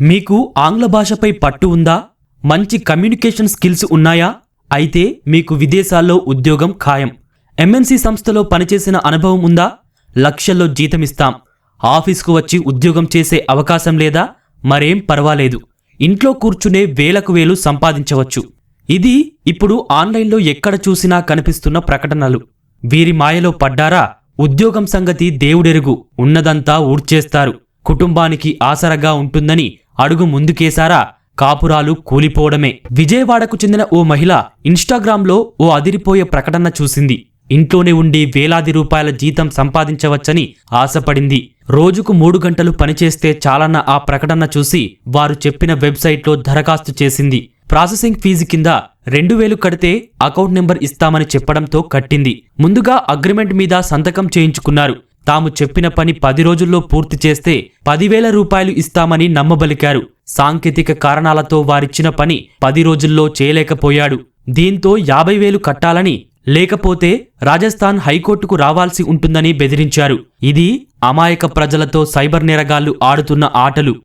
మీకు ఆంగ్ల భాషపై పట్టు ఉందా? మంచి కమ్యూనికేషన్ స్కిల్స్ ఉన్నాయా? అయితే మీకు విదేశాల్లో ఉద్యోగం ఖాయం. ఎంఎన్సి సంస్థలో పనిచేసిన అనుభవం ఉందా? లక్షల్లో జీతమిస్తాం. ఆఫీస్కు వచ్చి ఉద్యోగం చేసే అవకాశం లేదా? మరేం పర్వాలేదు. ఇంట్లో కూర్చునే వేలకు వేలు సంపాదించవచ్చు. ఇది ఇప్పుడు ఆన్లైన్లో ఎక్కడ చూసినా కనిపిస్తున్న ప్రకటనలు. వీరి మాయలో పడ్డారా? ఉద్యోగం సంగతి దేవుడెరుగు. ఉన్నదంతా ఊడ్చేస్తారు. కుటుంబానికి ఆసరగా ఉంటుందని అడుగు ముందుకేశారా? కాపురాలు కూలిపోవడమే. విజయవాడకు చెందిన ఓ మహిళ ఇన్స్టాగ్రామ్లో ఓ అదిరిపోయే ప్రకటన చూసింది. ఇంట్లోనే ఉండి వేలాది రూపాయల జీతం సంపాదించవచ్చని ఆశపడింది. రోజుకు 3 గంటలు పనిచేస్తే చాలన్న ఆ ప్రకటన చూసి వారు చెప్పిన వెబ్సైట్లో దరఖాస్తు చేసింది. ప్రాసెసింగ్ ఫీజు కింద 2000 కడితే అకౌంట్ నెంబర్ ఇస్తామని చెప్పడంతో కట్టింది. ముందుగా అగ్రిమెంట్ మీద సంతకం చేయించుకున్నారు. తాము చెప్పిన పని 10 రోజుల్లో పూర్తి చేస్తే 10,000 రూపాయలు ఇస్తామని నమ్మబలికారు. సాంకేతిక కారణాలతో వారిచ్చిన పని 10 రోజుల్లో చేయలేకపోయాడు. దీంతో 50,000 కట్టాలని, లేకపోతే రాజస్థాన్ హైకోర్టుకు రావాల్సి ఉంటుందని బెదిరించారు. ఇది అమాయక ప్రజలతో సైబర్ నేరగాళ్లు ఆడుతున్న ఆటలు.